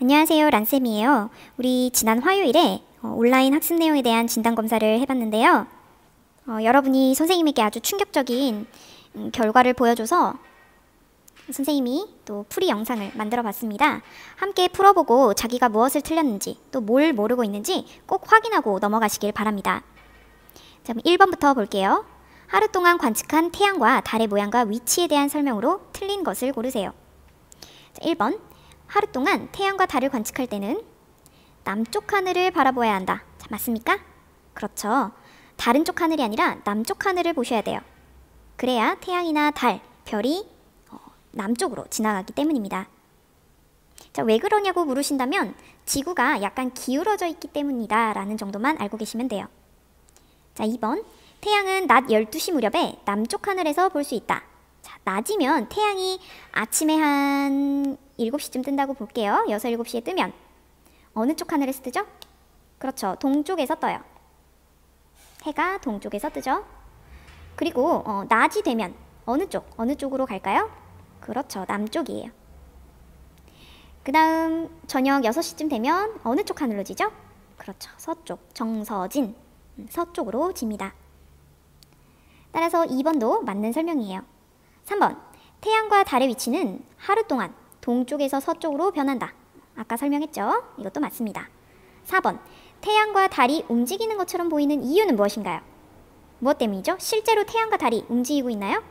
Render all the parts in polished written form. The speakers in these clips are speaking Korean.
안녕하세요, 란쌤이에요. 우리 지난 화요일에 온라인 학습 내용에 대한 진단검사를 해봤는데요. 여러분이 선생님에게 아주 충격적인 결과를 보여줘서 선생님이 또 풀이 영상을 만들어 봤습니다. 함께 풀어보고 자기가 무엇을 틀렸는지 또 뭘 모르고 있는지 꼭 확인하고 넘어가시길 바랍니다. 자, 그럼 1번부터 볼게요. 하루 동안 관측한 태양과 달의 모양과 위치에 대한 설명으로 틀린 것을 고르세요. 자, 1번. 하루 동안 태양과 달을 관측할 때는 남쪽 하늘을 바라보아야 한다. 자, 맞습니까? 그렇죠. 다른 쪽 하늘이 아니라 남쪽 하늘을 보셔야 돼요. 그래야 태양이나 달, 별이 남쪽으로 지나가기 때문입니다. 자, 왜 그러냐고 물으신다면 지구가 약간 기울어져 있기 때문이다 라는 정도만 알고 계시면 돼요. 자, 2번. 태양은 낮 12시 무렵에 남쪽 하늘에서 볼 수 있다. 자, 낮이면 태양이 아침에 한 7시쯤 뜬다고 볼게요. 6, 7시에 뜨면 어느 쪽 하늘에서 뜨죠? 그렇죠. 동쪽에서 떠요. 해가 동쪽에서 뜨죠. 그리고 낮이 되면 어느 쪽으로 갈까요? 그렇죠. 남쪽이에요. 그 다음 저녁 6시쯤 되면 어느 쪽 하늘로 지죠? 그렇죠. 서쪽, 정서진, 서쪽으로 집니다. 따라서 2번도 맞는 설명이에요. 3번. 태양과 달의 위치는 하루 동안 동쪽에서 서쪽으로 변한다. 아까 설명했죠? 이것도 맞습니다. 4번. 태양과 달이 움직이는 것처럼 보이는 이유는 무엇인가요? 무엇 때문이죠? 실제로 태양과 달이 움직이고 있나요?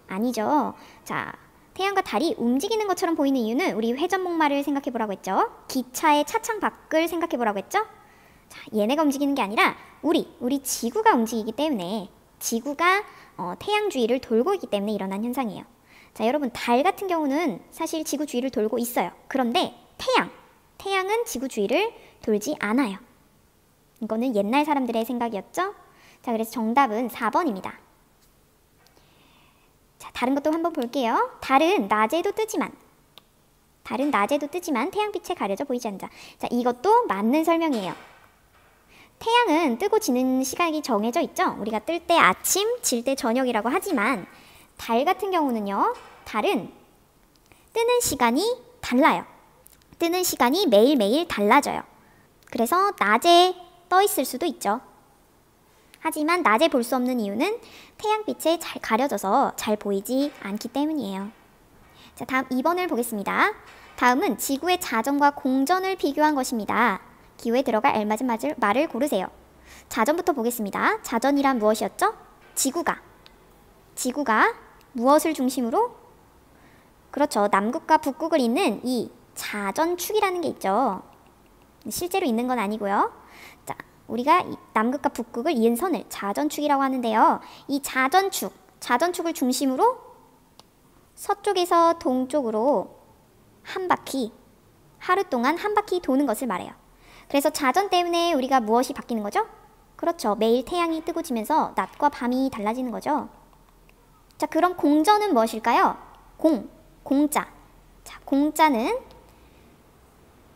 아니죠. 자, 태양과 달이 움직이는 것처럼 보이는 이유는 우리 회전목마를 생각해 보라고 했죠? 기차의 차창 밖을 생각해 보라고 했죠? 자, 얘네가 움직이는 게 아니라 우리 지구가 움직이기 때문에 지구가 태양 주위를 돌고 있기 때문에 일어난 현상이에요. 자, 여러분, 달 같은 경우는 사실 지구 주위를 돌고 있어요. 그런데 태양은 지구 주위를 돌지 않아요. 이거는 옛날 사람들의 생각이었죠? 자, 그래서 정답은 4번입니다. 자, 다른 것도 한번 볼게요. 달은 낮에도 뜨지만 태양빛에 가려져 보이지 않는다. 자, 이것도 맞는 설명이에요. 태양은 뜨고 지는 시간이 정해져 있죠? 우리가 뜰 때 아침, 질 때 저녁이라고 하지만 달 같은 경우는요, 달은 뜨는 시간이 달라요. 뜨는 시간이 매일매일 달라져요. 그래서 낮에 떠 있을 수도 있죠. 하지만 낮에 볼 수 없는 이유는 태양빛에 잘 가려져서 잘 보이지 않기 때문이에요. 자, 다음 2번을 보겠습니다. 다음은 지구의 자전과 공전을 비교한 것입니다. 기호에 들어갈 알맞은 말을 고르세요. 자전부터 보겠습니다. 자전이란 무엇이었죠? 지구가 무엇을 중심으로? 그렇죠. 남극과 북극을 잇는 이 자전축이라는 게 있죠. 실제로 있는 건 아니고요. 자, 우리가 이 남극과 북극을 이은 선을 자전축이라고 하는데요. 이 자전축을 중심으로 서쪽에서 동쪽으로 하루 동안 한 바퀴 도는 것을 말해요. 그래서 자전 때문에 우리가 무엇이 바뀌는 거죠? 그렇죠. 매일 태양이 뜨고 지면서 낮과 밤이 달라지는 거죠. 자, 그럼 공전은 무엇일까요? 공자. 자, 공자는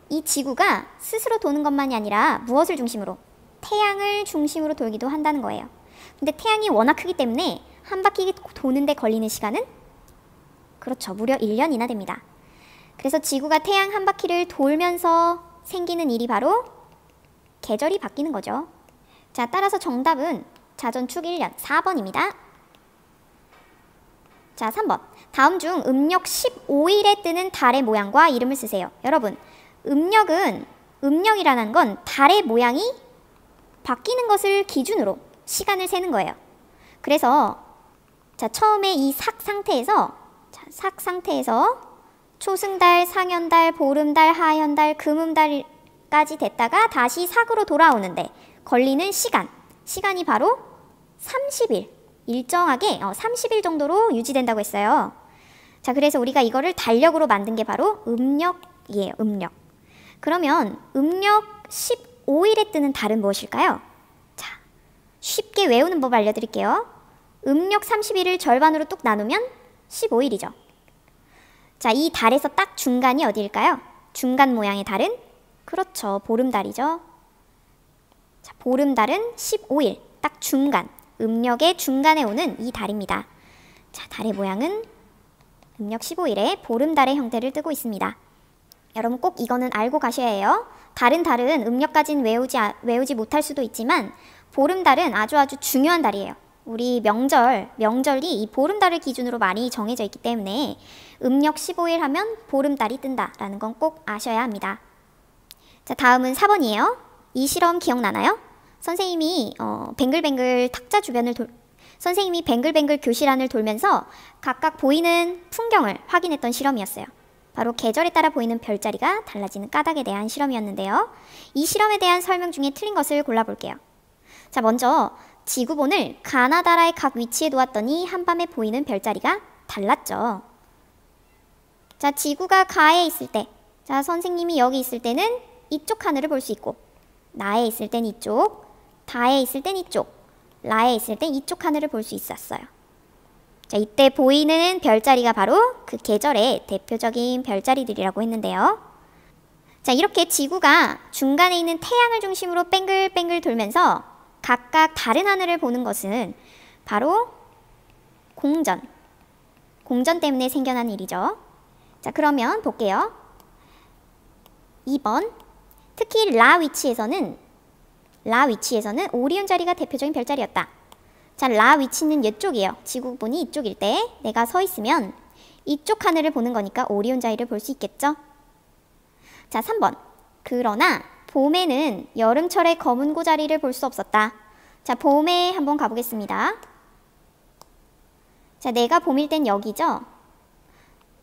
이 지구가 스스로 도는 것만이 아니라 무엇을 중심으로? 태양을 중심으로 돌기도 한다는 거예요. 근데 태양이 워낙 크기 때문에 한 바퀴 도는데 걸리는 시간은? 그렇죠. 무려 1년이나 됩니다. 그래서 지구가 태양 한 바퀴를 돌면서 생기는 일이 바로 계절이 바뀌는 거죠. 자, 따라서 정답은 자전축 1년 4번입니다. 자, 3번. 다음 중 음력 15일에 뜨는 달의 모양과 이름을 쓰세요. 여러분, 음력이라는 건 달의 모양이 바뀌는 것을 기준으로 시간을 세는 거예요. 그래서 자, 처음에 이 삭 상태에서 초승달, 상현달, 보름달, 하현달, 금음달까지 됐다가 다시 삭으로 돌아오는데 걸리는 시간이 바로 30일, 일정하게 30일 정도로 유지된다고 했어요. 자, 그래서 우리가 이거를 달력으로 만든 게 바로 음력이에요. 음력. 그러면 음력 15일에 뜨는 달은 무엇일까요? 자, 쉽게 외우는 법 알려드릴게요. 음력 30일을 절반으로 뚝 나누면 15일이죠. 자, 이 달에서 딱 중간이 어디일까요? 중간 모양의 달은? 그렇죠. 보름달이죠. 자, 보름달은 15일, 딱 중간, 음력의 중간에 오는 이 달입니다. 자, 달의 모양은 음력 15일에 보름달의 형태를 띠고 있습니다. 여러분 꼭 이거는 알고 가셔야 해요. 다른 달은 음력까지는 외우지 못할 수도 있지만 보름달은 아주 중요한 달이에요. 우리 명절이 이 보름달을 기준으로 많이 정해져 있기 때문에 음력 15일 하면 보름달이 뜬다라는 건 꼭 아셔야 합니다. 자, 다음은 4번이에요. 이 실험 기억나나요? 선생님이 뱅글뱅글 교실 안을 돌면서 각각 보이는 풍경을 확인했던 실험이었어요. 바로 계절에 따라 보이는 별자리가 달라지는 까닭에 대한 실험이었는데요. 이 실험에 대한 설명 중에 틀린 것을 골라볼게요. 자, 먼저 지구본을 가나다라의 각 위치에 놓았더니 한밤에 보이는 별자리가 달랐죠. 자, 지구가 가에 있을 때, 자, 선생님이 여기 있을 때는 이쪽 하늘을 볼 수 있고, 나에 있을 땐 이쪽, 다에 있을 땐 이쪽, 라에 있을 땐 이쪽 하늘을 볼 수 있었어요. 자, 이때 보이는 별자리가 바로 그 계절의 대표적인 별자리들이라고 했는데요. 자, 이렇게 지구가 중간에 있는 태양을 중심으로 뱅글뱅글 돌면서 각각 다른 하늘을 보는 것은 바로 공전 때문에 생겨난 일이죠. 자, 그러면 볼게요. 2번, 특히 라 위치에서는 오리온 자리가 대표적인 별자리였다. 자, 라 위치는 이쪽이에요. 지구본이 이쪽일 때 내가 서 있으면 이쪽 하늘을 보는 거니까 오리온 자리를 볼 수 있겠죠. 자, 3번, 그러나 봄에는 여름철의 검은 고자리를 볼 수 없었다. 자, 봄에 한번 가보겠습니다. 자, 내가 봄일 땐 여기죠.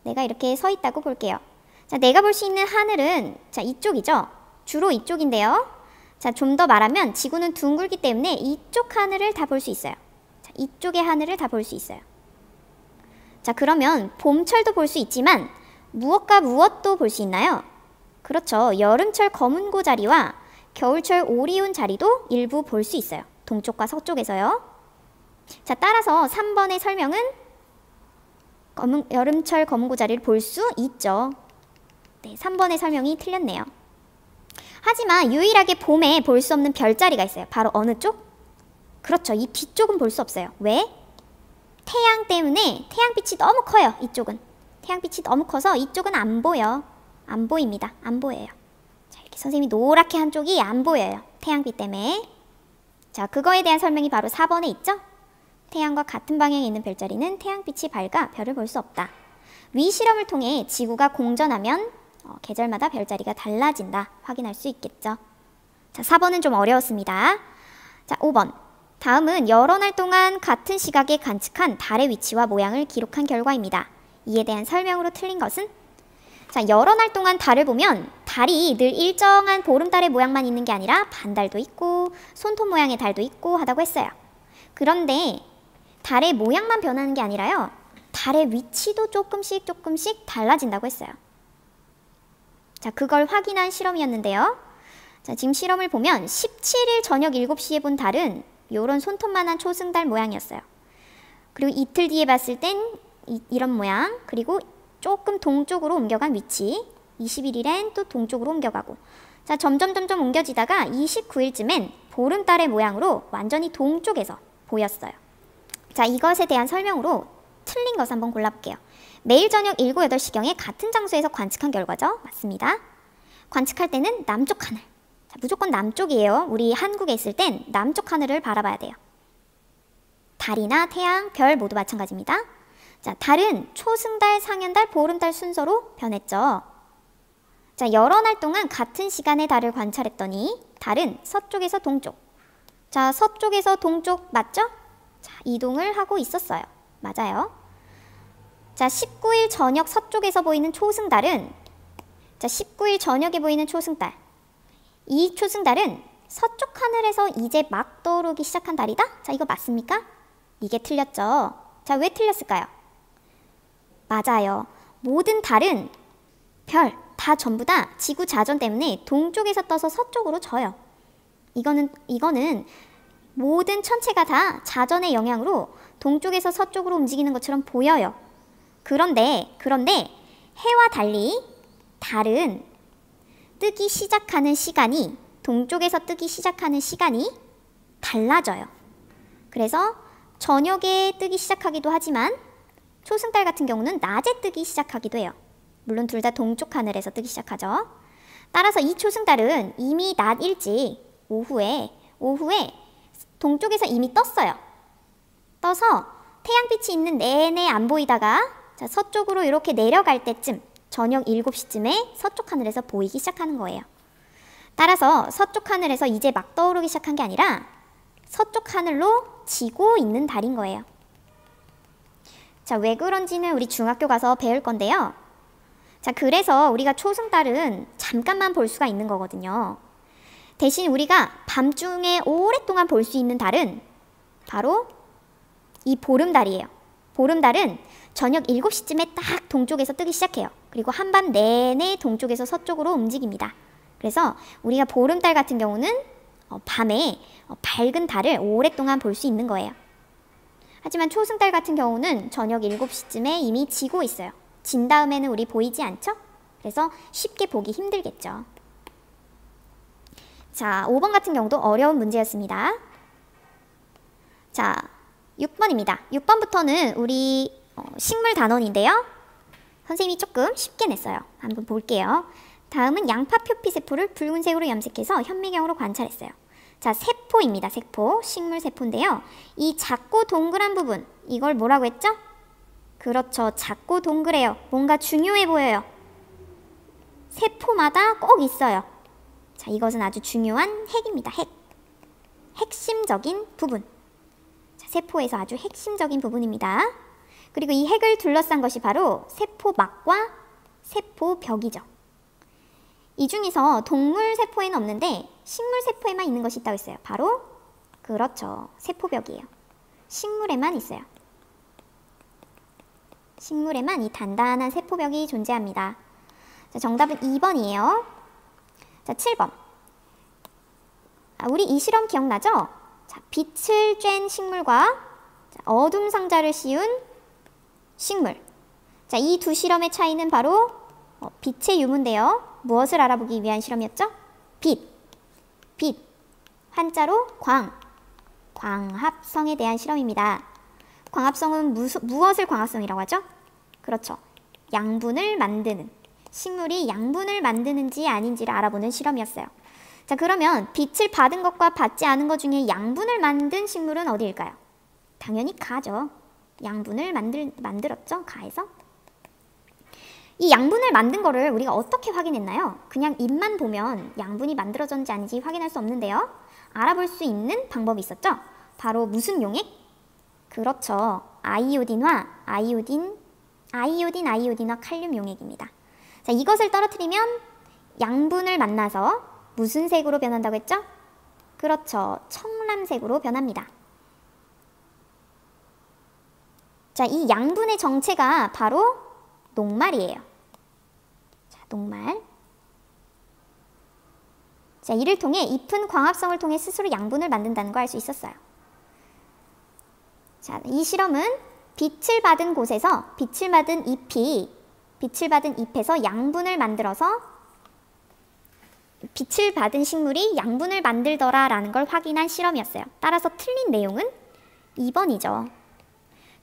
내가 이렇게 서 있다고 볼게요. 자, 내가 볼 수 있는 하늘은 자, 이쪽이죠. 주로 이쪽인데요. 자, 좀 더 말하면 지구는 둥글기 때문에 이쪽 하늘을 다 볼 수 있어요. 자, 이쪽의 하늘을 다 볼 수 있어요. 자, 그러면 봄철도 볼 수 있지만 무엇과 무엇도 볼 수 있나요? 그렇죠. 여름철 검은 고자리와 겨울철 오리온 자리도 일부 볼 수 있어요. 동쪽과 서쪽에서요. 자, 따라서 3번의 설명은 여름철 검은 고자리를 볼 수 있죠. 네, 3번의 설명이 틀렸네요. 하지만 유일하게 봄에 볼 수 없는 별자리가 있어요. 바로 어느 쪽? 그렇죠. 이 뒤쪽은 볼 수 없어요. 왜? 태양 때문에 태양빛이 너무 커요. 이쪽은. 태양빛이 너무 커서 이쪽은 안 보여. 안 보입니다. 안 보여요. 자, 이렇게 선생님이 노랗게 한 쪽이 안 보여요. 태양빛 때문에. 자, 그거에 대한 설명이 바로 4번에 있죠? 태양과 같은 방향에 있는 별자리는 태양빛이 밝아 별을 볼 수 없다. 위 실험을 통해 지구가 공전하면 계절마다 별자리가 달라진다 확인할 수 있겠죠. 자, 4번은 좀 어려웠습니다. 자, 5번. 다음은 여러 날 동안 같은 시각에 관측한 달의 위치와 모양을 기록한 결과입니다. 이에 대한 설명으로 틀린 것은? 자, 여러 날 동안 달을 보면 달이 늘 일정한 보름달의 모양만 있는 게 아니라 반달도 있고 손톱 모양의 달도 있고 하다고 했어요. 그런데 달의 모양만 변하는 게 아니라요. 달의 위치도 조금씩 달라진다고 했어요. 자, 그걸 확인한 실험이었는데요. 자, 지금 실험을 보면 17일 저녁 7시에 본 달은 요런 손톱만한 초승달 모양이었어요. 그리고 이틀 뒤에 봤을 땐 이런 모양, 그리고 조금 동쪽으로 옮겨간 위치, 21일엔 또 동쪽으로 옮겨가고, 자, 점점 옮겨지다가 29일쯤엔 보름달의 모양으로 완전히 동쪽에서 보였어요. 자, 이것에 대한 설명으로 틀린 것 한번 골라볼게요. 매일 저녁 7, 8시경에 같은 장소에서 관측한 결과죠. 맞습니다. 관측할 때는 남쪽 하늘. 자, 무조건 남쪽이에요. 우리 한국에 있을 땐 남쪽 하늘을 바라봐야 돼요. 달이나 태양, 별 모두 마찬가지입니다. 자, 달은 초승달, 상현달, 보름달 순서로 변했죠. 자, 여러 날 동안 같은 시간에 달을 관찰했더니 달은 서쪽에서 동쪽. 자, 서쪽에서 동쪽 맞죠? 자, 이동을 하고 있었어요. 맞아요. 자, 19일 저녁 서쪽에서 보이는 초승달은, 자, 19일 저녁에 보이는 초승달, 이 초승달은 서쪽 하늘에서 이제 막 떠오르기 시작한 달이다? 자, 이거 맞습니까? 이게 틀렸죠. 자, 왜 틀렸을까요? 맞아요. 모든 달은, 별, 다 전부 다 지구 자전 때문에 동쪽에서 떠서 서쪽으로 져요. 이거는 모든 천체가 다 자전의 영향으로 동쪽에서 서쪽으로 움직이는 것처럼 보여요. 그런데 해와 달리 달은 뜨기 시작하는 시간이, 동쪽에서 뜨기 시작하는 시간이 달라져요. 그래서 저녁에 뜨기 시작하기도 하지만 초승달 같은 경우는 낮에 뜨기 시작하기도 해요. 물론 둘 다 동쪽 하늘에서 뜨기 시작하죠. 따라서 이 초승달은 이미 낮 일찍 오후에 동쪽에서 이미 떴어요. 떠서 태양빛이 있는 내내 안 보이다가 자, 서쪽으로 이렇게 내려갈 때쯤 저녁 7시쯤에 서쪽 하늘에서 보이기 시작하는 거예요. 따라서 서쪽 하늘에서 이제 막 떠오르기 시작한 게 아니라 서쪽 하늘로 지고 있는 달인 거예요. 자, 왜 그런지는 우리 중학교 가서 배울 건데요. 자, 그래서 우리가 초승달은 잠깐만 볼 수가 있는 거거든요. 대신 우리가 밤중에 오랫동안 볼 수 있는 달은 바로 이 보름달이에요. 보름달은 저녁 7시쯤에 딱 동쪽에서 뜨기 시작해요. 그리고 한밤 내내 동쪽에서 서쪽으로 움직입니다. 그래서 우리가 보름달 같은 경우는 밤에 밝은 달을 오랫동안 볼 수 있는 거예요. 하지만 초승달 같은 경우는 저녁 7시쯤에 이미 지고 있어요. 진 다음에는 우리 보이지 않죠? 그래서 쉽게 보기 힘들겠죠. 자, 5번 같은 경우도 어려운 문제였습니다. 자, 6번입니다. 6번부터는 우리 식물 단원인데요. 선생님이 조금 쉽게 냈어요. 한번 볼게요. 다음은 양파 표피 세포를 붉은색으로 염색해서 현미경으로 관찰했어요. 자, 세포입니다. 세포, 식물 세포인데요. 이 작고 동그란 부분, 이걸 뭐라고 했죠? 그렇죠. 작고 동그래요. 뭔가 중요해 보여요. 세포마다 꼭 있어요. 자, 이것은 아주 중요한 핵입니다. 핵심적인 부분. 자, 세포에서 아주 핵심적인 부분입니다. 그리고 이 핵을 둘러싼 것이 바로 세포막과 세포벽이죠. 이 중에서 동물 세포에는 없는데 식물 세포에만 있는 것이 있다고 했어요. 바로 그렇죠. 세포벽이에요. 식물에만 있어요. 식물에만 이 단단한 세포벽이 존재합니다. 자, 정답은 2번이에요. 자, 7번. 우리 이 실험 기억나죠? 자, 빛을 쬐는 식물과 어둠 상자를 씌운 식물. 자, 이 두 실험의 차이는 바로 빛의 유무인데요. 무엇을 알아보기 위한 실험이었죠? 빛. 한자로 광합성에 대한 실험입니다. 광합성은 무엇을 광합성이라고 하죠? 그렇죠. 양분을 만드는, 식물이 양분을 만드는지 아닌지를 알아보는 실험이었어요. 자, 그러면 빛을 받은 것과 받지 않은 것 중에 양분을 만든 식물은 어디일까요? 당연히 가죠. 양분을 만들었죠. 가에서. 이 양분을 만든 거를 우리가 어떻게 확인했나요? 그냥 잎만 보면 양분이 만들어졌는지 아닌지 확인할 수 없는데요. 알아볼 수 있는 방법이 있었죠. 바로 무슨 용액? 그렇죠. 아이오딘과 칼륨 용액입니다. 자, 이것을 떨어뜨리면 양분을 만나서 무슨 색으로 변한다고 했죠? 그렇죠. 청람색으로 변합니다. 자, 이 양분의 정체가 바로 녹말이에요. 자, 녹말. 자, 이를 통해 잎은 광합성을 통해 스스로 양분을 만든다는 걸 알 수 있었어요. 자, 이 실험은 빛을 받은 잎에서 양분을 만들어서 빛을 받은 식물이 양분을 만들더라 라는 걸 확인한 실험이었어요. 따라서 틀린 내용은 2번이죠.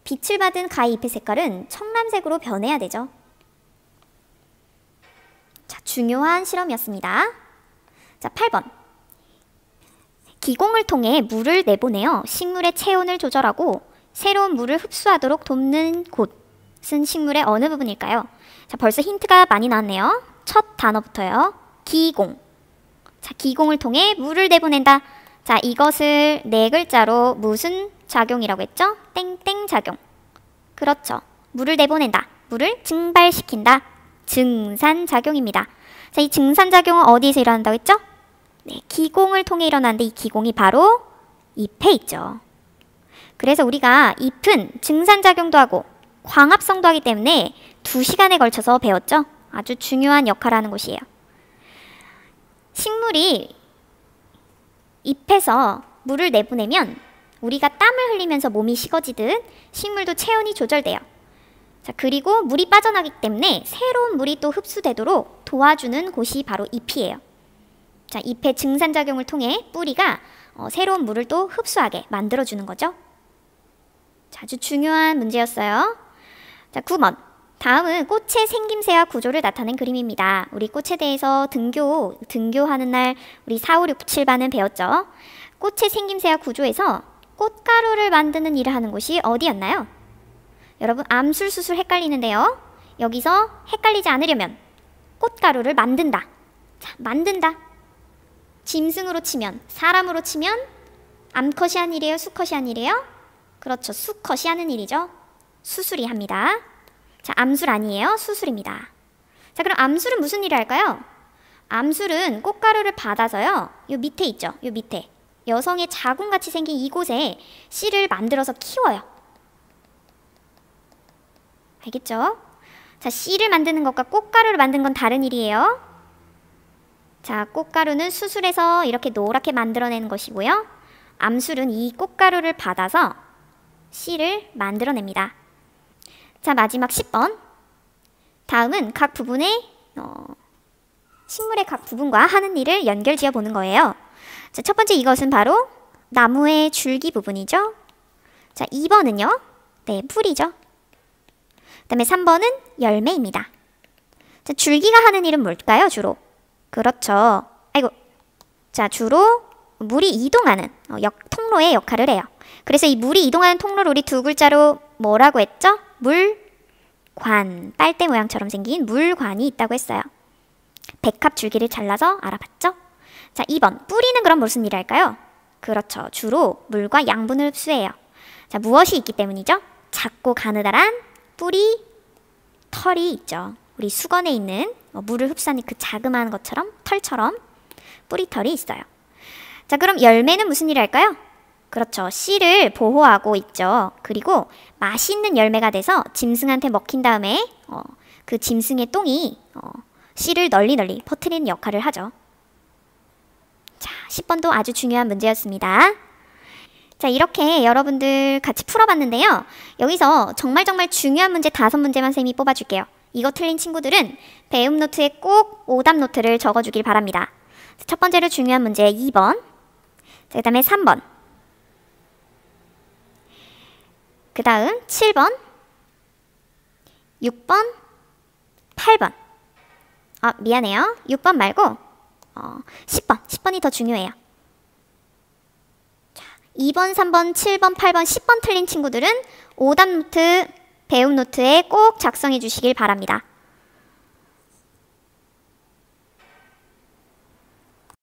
빛을 받은 가의 잎의 색깔은 청람색으로 변해야 되죠. 자, 중요한 실험이었습니다. 자, 8번. 기공을 통해 물을 내보내어 식물의 체온을 조절하고 새로운 물을 흡수하도록 돕는 곳은 식물의 어느 부분일까요? 자, 벌써 힌트가 많이 나왔네요. 첫 단어부터요. 기공. 자, 기공을 통해 물을 내보낸다. 자, 이것을 네 글자로 무슨 작용이라고 했죠? 땡땡 작용. 그렇죠. 물을 내보낸다. 물을 증발시킨다. 증산작용입니다. 자, 이 증산작용은 어디서 일어난다고 했죠? 네, 기공을 통해 일어나는데 이 기공이 바로 잎에 있죠. 그래서 우리가 잎은 증산작용도 하고 광합성도 하기 때문에 2시간에 걸쳐서 배웠죠. 아주 중요한 역할을 하는 곳이에요. 식물이 잎에서 물을 내보내면 우리가 땀을 흘리면서 몸이 식어지듯 식물도 체온이 조절돼요. 자, 그리고 물이 빠져나기 때문에 새로운 물이 또 흡수되도록 도와주는 곳이 바로 잎이에요. 자, 잎의 증산작용을 통해 뿌리가 새로운 물을 또 흡수하게 만들어주는 거죠. 자, 아주 중요한 문제였어요. 자, 9번. 다음은 꽃의 생김새와 구조를 나타낸 그림입니다. 우리 꽃에 대해서 등교하는 날 우리 4, 5, 6, 7반은 배웠죠. 꽃의 생김새와 구조에서 꽃가루를 만드는 일을 하는 곳이 어디였나요? 여러분 암술수술 헷갈리는데요. 여기서 헷갈리지 않으려면 꽃가루를 만든다. 자, 만든다. 짐승으로 치면, 사람으로 치면 암컷이 한 일이에요? 수컷이 한 일이에요? 그렇죠. 수컷이 하는 일이죠. 수술이 합니다. 자, 암술 아니에요. 수술입니다. 자, 그럼 암술은 무슨 일을 할까요? 암술은 꽃가루를 받아서요. 요 밑에 있죠. 요 밑에. 여성의 자궁같이 생긴 이곳에 씨를 만들어서 키워요. 알겠죠? 자, 씨를 만드는 것과 꽃가루를 만드는 건 다른 일이에요. 자, 꽃가루는 수술해서 이렇게 노랗게 만들어내는 것이고요. 암술은 이 꽃가루를 받아서 씨를 만들어냅니다. 자, 마지막 10번. 다음은 각 부분의 식물의 각 부분과 하는 일을 연결지어 보는 거예요. 자, 첫 번째 이것은 바로 나무의 줄기 부분이죠. 자, 2번은요. 네, 풀이죠. 그 다음에 3번은 열매입니다. 자, 줄기가 하는 일은 뭘까요, 주로? 그렇죠. 아이고. 자, 주로 물이 이동하는 통로의 역할을 해요. 그래서 이 물이 이동하는 통로를 우리 두 글자로 뭐라고 했죠? 물관. 빨대 모양처럼 생긴 물관이 있다고 했어요. 백합 줄기를 잘라서 알아봤죠? 자, 2번. 뿌리는 그럼 무슨 일을 할까요? 그렇죠. 주로 물과 양분을 흡수해요. 자, 무엇이 있기 때문이죠? 작고 가느다란 뿌리, 털이 있죠. 우리 수건에 있는 물을 흡수하는 그 자그마한 것처럼 털처럼 뿌리털이 있어요. 자, 그럼 열매는 무슨 일을 할까요? 그렇죠. 씨를 보호하고 있죠. 그리고 맛있는 열매가 돼서 짐승한테 먹힌 다음에 그 짐승의 똥이 씨를 널리 퍼뜨리는 역할을 하죠. 자, 10번도 아주 중요한 문제였습니다. 자, 이렇게 여러분들 같이 풀어봤는데요. 여기서 정말 중요한 문제 5문제만 쌤이 뽑아줄게요. 이거 틀린 친구들은 배움 노트에 꼭 오답 노트를 적어주길 바랍니다. 첫 번째로 중요한 문제 2번, 그 다음에 3번, 그 다음 7번, 6번, 8번. 미안해요. 6번 말고 10번이 더 중요해요. 자, 2번, 3번, 7번, 8번, 10번 틀린 친구들은 오답 노트, 배움 노트에 꼭 작성해 주시길 바랍니다.